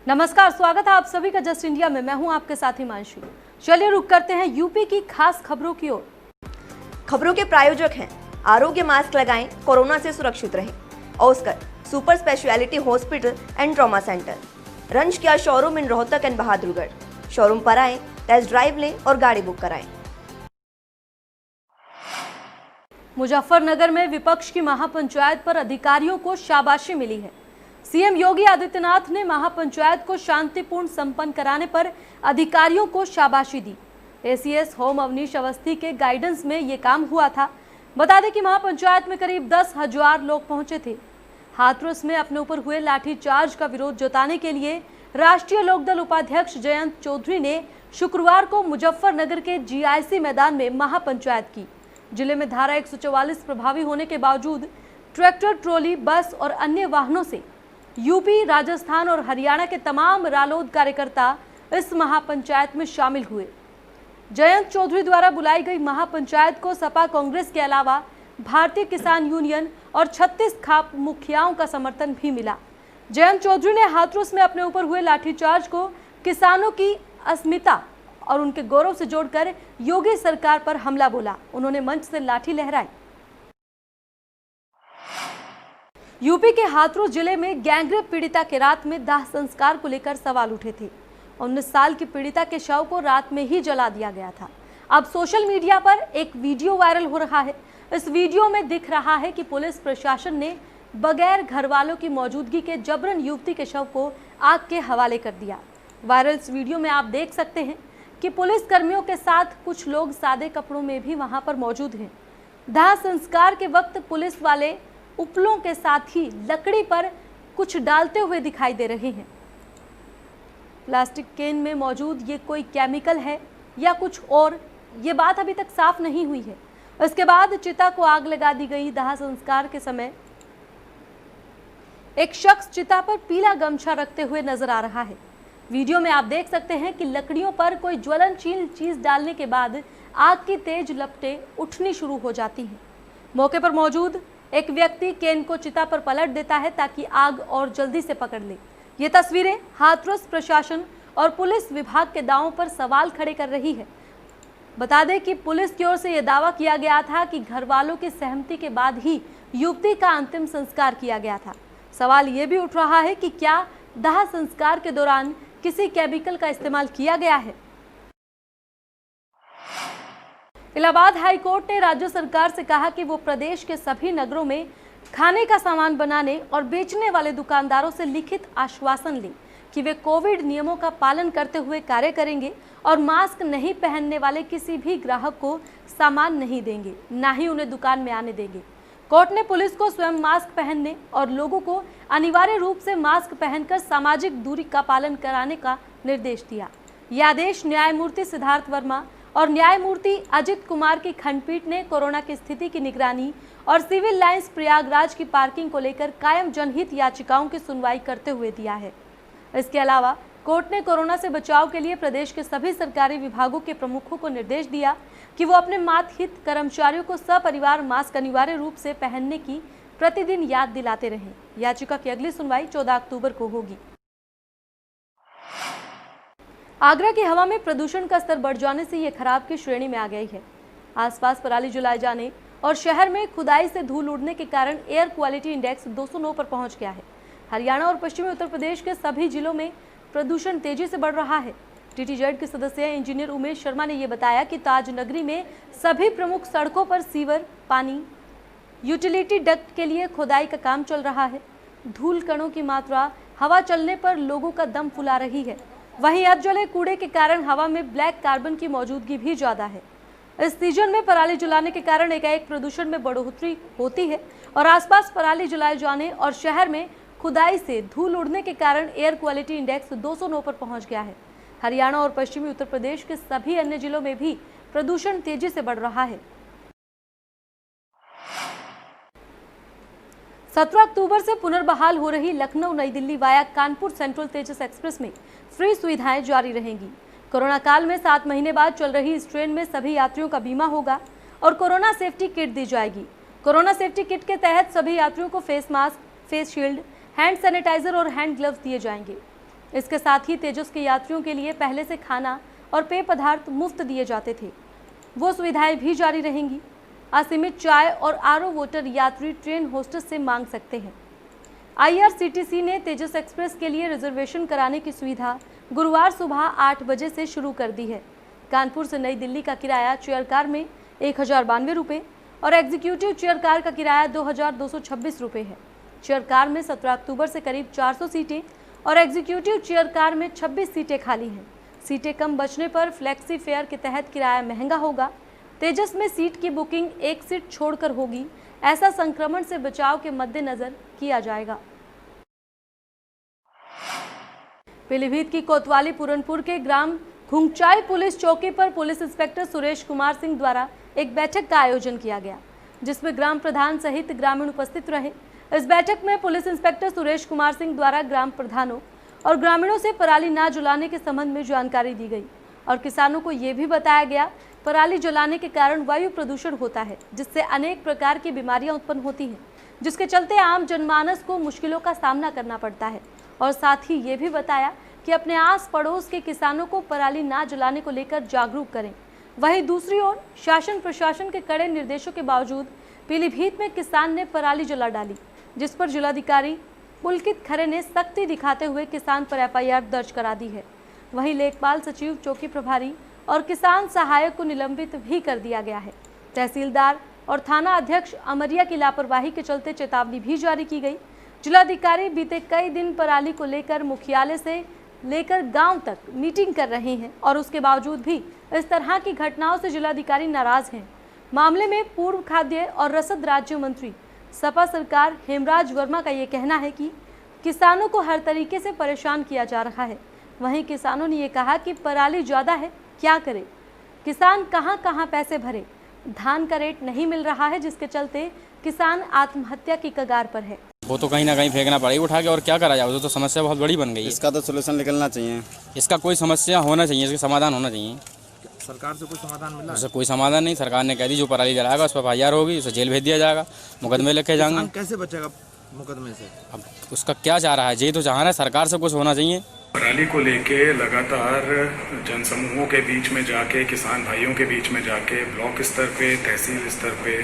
नमस्कार, स्वागत है आप सभी का जस्ट इंडिया में। मैं हूं आपके साथी हिमांशी। चलिए रुक करते हैं यूपी की खास खबरों की ओर। खबरों के प्रायोजक हैं आरोग्य मास्क लगाएं, कोरोना से सुरक्षित रहें। Oscar super speciality hospital and trauma centre, रंज किया showroom in Rohtak and Bahadurgarh. Showroom पर आएं, टेस्ट ड्राइव लें और गाड़ी बुक कराएं। मुजफ्फरनगर में विपक्ष की महापंचायत पर अधिकारियों को शाबाशी मिली है। सीएम योगी आदित्यनाथ ने महापंचायत को शांतिपूर्ण संपन्न कराने पर अधिकारियों को शाबाशी दी। एसीएस होम अवनीश अवस्थी के गाइडेंस में ये काम हुआ था। बता दें कि महापंचायत में करीब 10,000 लोग पहुंचे थे। हाथरस में अपने ऊपर हुए लाठीचार्ज का विरोध जताने के लिए राष्ट्रीय लोकदल उपाध्यक्ष जयंत चौधरी ने शुक्रवार को मुजफ्फरनगर के जीआईसी मैदान में महापंचायत की। जिले में धारा 144 प्रभावी होने के बावजूद ट्रैक्टर, ट्रॉली, बस और अन्य वाहनों से यूपी, राजस्थान और हरियाणा के तमाम रालोद कार्यकर्ता इस महापंचायत में शामिल हुए। जयंत चौधरी द्वारा बुलाई गई महापंचायत को सपा, कांग्रेस के अलावा भारतीय किसान यूनियन और 36 खाप मुखियाओं का समर्थन भी मिला। जयंत चौधरी ने हाथरस में अपने ऊपर हुए लाठीचार्ज को किसानों की अस्मिता और उनके गौरव से जोड़कर योगी सरकार पर हमला बोला। उन्होंने मंच से लाठी लहराई। यूपी के हाथरस जिले में गैंगरेप पीड़िता के रात में दाह संस्कार को लेकर सवाल उठे थे। 19 साल की पीड़िता के शव को रात में ही जला दिया गया था। अब सोशल मीडिया पर एक वीडियो वायरल हो रहा है। इस वीडियो में दिख रहा है कि पुलिस प्रशासन ने बगैर घर वालों की मौजूदगी के जबरन युवती के शव को आग के हवाले कर दिया। वायरल इस वीडियो में आप देख सकते हैं कि पुलिस कर्मियों के साथ कुछ लोग सादे कपड़ों में भी वहां पर मौजूद हैं। दाह संस्कार के वक्त पुलिस वाले उपलों के साथ ही लकड़ी पर कुछ डालते हुए दिखाई दे रहे हैं। प्लास्टिक केन में मौजूद ये कोई केमिकल है या कुछ और, ये बात अभी तक साफ नहीं हुई है। इसके बाद चिता को आग लगा दी गई। दाह संस्कार के समय एक शख्स चिता पर पीला गमछा रखते हुए नजर आ रहा है। वीडियो में आप देख सकते हैं कि लकड़ियों पर कोई ज्वलनशील चीज डालने के बाद आग की तेज लपटें उठनी शुरू हो जाती हैं। मौके पर मौजूद एक व्यक्ति केन को चिता पर पलट देता है ताकि आग और जल्दी से पकड़ ले। ये तस्वीरें हाथरस प्रशासन और पुलिस विभाग के दावों पर सवाल खड़े कर रही है। बता दें कि पुलिस की ओर से यह दावा किया गया था कि घर वालों की सहमति के बाद ही युवती का अंतिम संस्कार किया गया था। सवाल ये भी उठ रहा है कि क्या दाह संस्कार के दौरान किसी केमिकल का इस्तेमाल किया गया है। इलाहाबाद हाईकोर्ट ने राज्य सरकार से कहा कि वो प्रदेश के सभी नगरों में खाने का सामान बनाने और बेचने वाले दुकानदारों से लिखित आश्वासन लें कि वे कोविड नियमों का पालन करते हुए कार्य करेंगे और मास्क नहीं पहनने वाले किसी भी ग्राहक को सामान नहीं देंगे, ना ही उन्हें दुकान में आने देंगे। कोर्ट ने पुलिस को स्वयं मास्क पहनने और लोगों को अनिवार्य रूप से मास्क पहनकर सामाजिक दूरी का पालन कराने का निर्देश दिया। यह आदेश न्यायमूर्ति सिद्धार्थ वर्मा और न्यायमूर्ति अजित कुमार की खंडपीठ ने कोरोना की स्थिति की निगरानी और सिविल लाइंस प्रयागराज की पार्किंग को लेकर कायम जनहित याचिकाओं की सुनवाई करते हुए दिया है। इसके अलावा कोर्ट ने कोरोना से बचाव के लिए प्रदेश के सभी सरकारी विभागों के प्रमुखों को निर्देश दिया कि वो अपने मातहित कर्मचारियों को सपरिवार मास्क अनिवार्य रूप से पहनने की प्रतिदिन याद दिलाते रहें। याचिका की अगली सुनवाई 14 अक्टूबर को होगी। आगरा की हवा में प्रदूषण का स्तर बढ़ जाने से यह खराब की श्रेणी में आ गई है। आसपास पराली जलाए जाने और शहर में खुदाई से धूल उड़ने के कारण एयर क्वालिटी इंडेक्स 209 पर पहुंच गया है। हरियाणा और पश्चिमी उत्तर प्रदेश के सभी जिलों में प्रदूषण तेजी से बढ़ रहा है। टीटीजेड के सदस्य इंजीनियर उमेश शर्मा ने यह बताया कि ताज नगरी में सभी प्रमुख सड़कों पर सीवर, पानी, यूटिलिटी डक्ट के लिए खुदाई का काम चल रहा है। धूल कणों की मात्रा हवा चलने पर लोगों का दम फुला रही है। वहीं अधजले कूड़े के कारण हवा में ब्लैक कार्बन की मौजूदगी भी ज्यादा है। इस सीजन में पराली जलाने के कारण एकाएक प्रदूषण में बढ़ोतरी होती है और आसपास पराली जलाए जाने और शहर में खुदाई से धूल उड़ने के कारण एयर क्वालिटी इंडेक्स 209 पर पहुंच गया है। हरियाणा और पश्चिमी उत्तर प्रदेश के सभी अन्य जिलों में भी प्रदूषण तेजी से बढ़ रहा है। 17 अक्टूबर से पुनर्बहाल हो रही लखनऊ नई दिल्ली वाया कानपुर सेंट्रल तेजस एक्सप्रेस में फ्री सुविधाएं जारी रहेंगी। कोरोना काल में 7 महीने बाद चल रही इस ट्रेन में सभी यात्रियों का बीमा होगा और कोरोना सेफ्टी किट दी जाएगी। कोरोना सेफ्टी किट के तहत सभी यात्रियों को face mask, face shield, hand sanitizer और हैंड ग्लव्स दिए जाएंगे। इसके साथ ही तेजस के यात्रियों के लिए पहले से खाना और पेय पदार्थ मुफ्त दिए जाते थे, वो सुविधाएं भी जारी रहेंगी। असीमित चाय और आरओ वाटर यात्री ट्रेन होस्टेस से मांग सकते हैं। IRCTC ने तेजस एक्सप्रेस के लिए रिजर्वेशन कराने की सुविधा गुरुवार सुबह 8 बजे से शुरू कर दी है। कानपुर से नई दिल्ली का किराया चेयर कार में 1092 रुपये और एग्जीक्यूटिव चेयर कार का किराया 2226 रुपये है। चेयर कार में 17 अक्टूबर से करीब 400 सीटें और एग्जीक्यूटिव चेयर कार में 26 सीटें खाली हैं। सीटें कम बचने पर फ्लेक्सी फेयर के तहत किराया महंगा होगा। तेजस में सीट की बुकिंग एक सीट छोड़कर होगी। ऐसा संक्रमण से बचाव के मद्देनजर किया जाएगा। पीलीभीत की कोतवाली पूरनपुर के ग्राम घुंगचाई पुलिस चौकी पर पुलिस इंस्पेक्टर सुरेश कुमार सिंह द्वारा एक बैठक का आयोजन किया गया, जिसमें ग्राम प्रधान सहित ग्रामीण उपस्थित रहे। इस बैठक में पुलिस इंस्पेक्टर सुरेश कुमार सिंह द्वारा ग्राम प्रधानों और ग्रामीणों से पराली ना जलाने के संबंध में जानकारी दी गई और किसानों को ये भी बताया गया पराली जलाने के कारण वायु प्रदूषण होता है, जिससे अनेक प्रकार की बीमारियां उत्पन्न होती हैं, जिसके चलते आम जनमानस को मुश्किलों का सामना करना पड़ता है। और साथ ही ये भी बताया कि अपने आस पड़ोस के किसानों को पराली ना जलाने को लेकर जागरूक करें। वहीं दूसरी ओर शासन प्रशासन के कड़े निर्देशों के बावजूद पीलीभीत में किसान ने पराली जला डाली, जिस पर जिलाधिकारी पुलकित खरे ने सख्ती दिखाते हुए किसान पर FIR दर्ज करा दी है। वहीं लेखपाल सचिव, चौकी प्रभारी और किसान सहायक को निलंबित भी कर दिया गया है। तहसीलदार और थाना अध्यक्ष अमरिया की लापरवाही के चलते चेतावनी भी जारी की गई। जिलाधिकारी बीते कई दिन पराली को लेकर मुख्यालय से लेकर गांव तक मीटिंग कर रहे हैं और उसके बावजूद भी इस तरह की घटनाओं से जिलाधिकारी नाराज हैं। मामले में पूर्व खाद्य और रसद राज्य मंत्री सपा सरकार हेमराज वर्मा का ये कहना है कि किसानों को हर तरीके से परेशान किया जा रहा है। वहीं किसानों ने ये कहा कि पराली ज़्यादा है, क्या करे, किसान कहां पैसे भरे, धान का रेट नहीं मिल रहा है, जिसके चलते किसान आत्महत्या की कगार पर है। वो तो कहीं ना कहीं फेंकना पड़ेगा उठा के, और क्या करा जाए, तो समस्या बहुत बड़ी बन गई है। इसका तो सोल्यूशन निकलना चाहिए। इसका कोई समस्या होना चाहिए, इसका समाधान होना चाहिए। सरकार से कोई समाधान मिला? उससे कोई समाधान नहीं। सरकार ने कह दी जो पराली जलाएगा उस पर FIR होगी, उसे जेल भेज दिया जाएगा, मुकदमे लेके जाएंगे। कैसे बचेगा मुकदमे से? अब उसका क्या चाह रहा है, ये तो चाह रहा है सरकार से कुछ होना चाहिए। पराली को लेके लगातार जनसमूहों के बीच में जाके, किसान भाइयों के बीच में जाके, ब्लॉक स्तर पे, तहसील स्तर पे,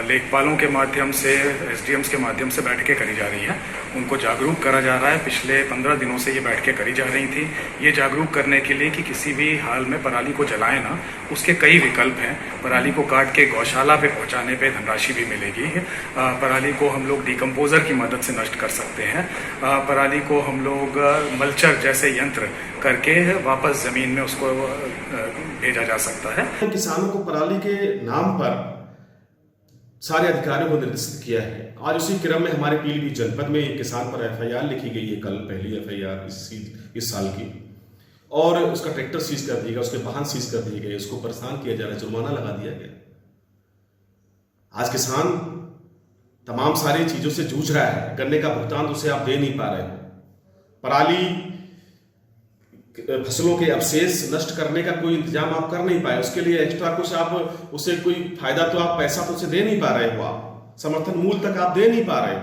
लेखपालों के माध्यम से, SDMs के माध्यम से बैठकें करी जा रही हैं। उनको जागरूक करा जा रहा है। पिछले 15 दिनों से ये बैठकें करी जा रही थी, ये जागरूक करने के लिए कि किसी भी हाल में पराली को जलाएं ना। उसके कई विकल्प हैं। पराली को काट के गौशाला पे पहुंचाने पे धनराशि भी मिलेगी। पराली को हम लोग डिकम्पोजर की मदद से नष्ट कर सकते हैं। पराली को हम लोग मल्चर जैसे यंत्र करके वापस जमीन में उसको भेजा जा सकता है। किसानों को पराली के नाम पर सारे अधिकारियों को निर्देशित किया है। आज उसी क्रम में हमारे पीलीभीत जनपद में एक किसान पर FIR लिखी गई है, कल पहली FIR इस साल की, और उसका ट्रैक्टर सीज कर दिया गया, उसके वाहन सीज कर दिए गए, उसको परेशान किया जा रहा है, जुर्माना लगा दिया गया। आज किसान तमाम सारी चीजों से जूझ रहा है, गन्ने का भुगतान उसे आप दे नहीं पा रहे हो। पराली फसलों के अवशेष नष्ट करने का कोई इंतजाम आप कर नहीं पाए, उसके लिए एक्स्ट्रा कुछ आप उसे कोई फायदा तो आप पैसा तो उसे दे नहीं पा रहे हो, आप समर्थन मूल्य तक आप दे नहीं पा रहे हो।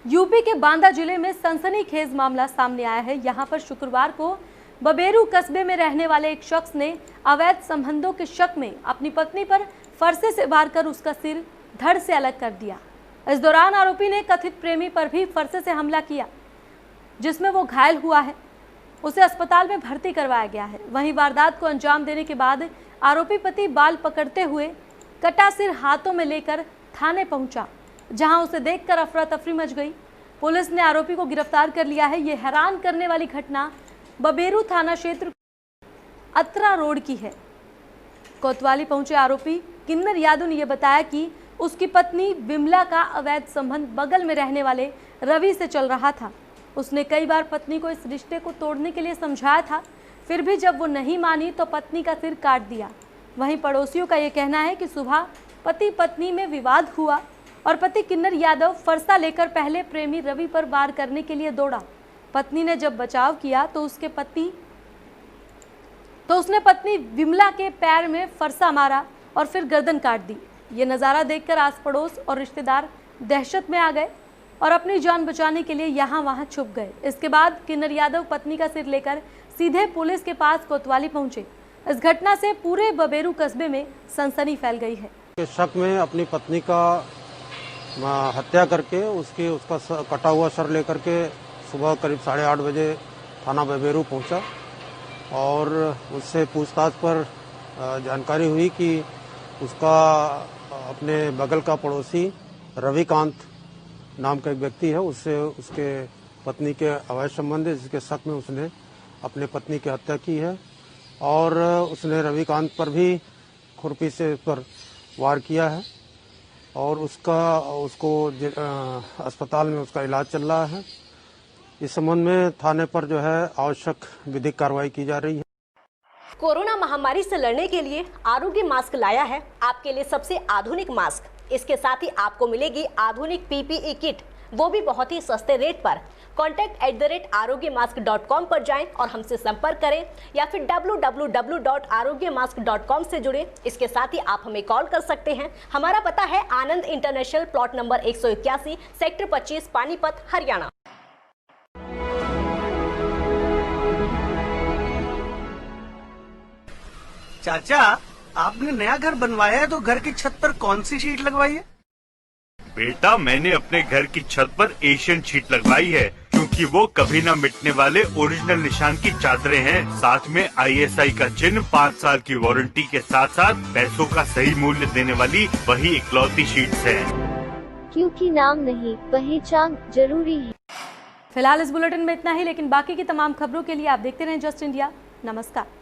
यूपी के बांदा जिले में सनसनीखेज मामला सामने आया है। यहां पर शुक्रवार को बबेरू कस्बे में रहने वाले एक शख्स ने अवैध संबंधों के शक में अपनी पत्नी पर फरसे से वार कर उसका सिर धड़ से अलग कर दिया। इस दौरान आरोपी ने कथित प्रेमी पर भी फरसे से हमला किया, जिसमें वो घायल हुआ है। उसे अस्पताल में भर्ती करवाया गया है। वहीं वारदात को अंजाम देने के बाद आरोपी पति बाल पकड़ते हुए कटा सिर हाथों में लेकर थाने पहुंचा, जहां उसे देखकर अफरा तफरी मच गई। पुलिस ने आरोपी को गिरफ्तार कर लिया है। ये हैरान करने वाली घटना बबेरू थाना क्षेत्र अत्रा रोड की है। कोतवाली पहुंचे आरोपी किन्नर यादव ने यह बताया कि उसकी पत्नी विमला का अवैध संबंध बगल में रहने वाले रवि से चल रहा था। उसने कई बार पत्नी को इस रिश्ते को तोड़ने के लिए समझाया था, फिर भी जब वो नहीं मानी तो पत्नी का सिर काट दिया। वहीं पड़ोसियों का ये कहना है कि सुबह पति पत्नी में विवाद हुआ और पति किन्नर यादव फरसा लेकर पहले प्रेमी रवि पर वार करने के लिए दौड़ा। पत्नी ने जब बचाव किया तो उसने पत्नी विमला के पैर में फरसा मारा और फिर गर्दन काट दी। ये नज़ारा देखकर आस पड़ोस और रिश्तेदार दहशत में आ गए। और अपनी जान बचाने के लिए यहाँ वहाँ छुप गए। इसके बाद किन्नर यादव पत्नी का सिर लेकर सीधे पुलिस के पास कोतवाली पहुंचे। इस घटना से पूरे बबेरू कस्बे में सनसनी फैल गई है। शक में अपनी पत्नी का हत्या करके उसका कटा हुआ सर लेकर के सुबह करीब 8:30 बजे थाना बबेरू पहुंचा और उससे पूछताछ पर जानकारी हुई कि उसका अपने बगल का पड़ोसी रविकांत नाम का एक व्यक्ति है, उससे उसके पत्नी के अवैध संबंध है, जिसके शक में उसने अपने पत्नी की हत्या की है और उसने रविकांत पर भी खुरपी से पर वार किया है और उसको अस्पताल में उसका इलाज चल रहा है। इस संबंध में थाने पर जो है आवश्यक विधिक कार्रवाई की जा रही है। कोरोना महामारी से लड़ने के लिए आरोग्य मास्क लाया है आपके लिए सबसे आधुनिक मास्क। इसके साथ ही आपको मिलेगी आधुनिक पीपीई किट, वो भी बहुत ही सस्ते रेट पर। contact@arogyamask.com पर जाएं और हमसे संपर्क करें या फिर www.arogyamask.com से जुड़ें। इसके साथ ही आप हमें कॉल कर सकते हैं। हमारा पता है Anand international, plot number 181, sector 25, Panipat, Haryana. चाचा, आपने नया घर बनवाया है तो घर की छत पर कौन सी शीट लगवाई है? बेटा, मैंने अपने घर की छत पर एशियन शीट लगवाई है क्योंकि वो कभी न मिटने वाले ओरिजिनल निशान की चादरें हैं। साथ में ISI का चिन्ह, 5 साल की वारंटी के साथ साथ पैसों का सही मूल्य देने वाली वही इकलौती शीट्स हैं। क्योंकि नाम नहीं, पहचान जरूरी है। फिलहाल इस बुलेटिन में इतना ही, लेकिन बाकी की तमाम खबरों के लिए आप देखते रहें जस्ट इंडिया। नमस्कार।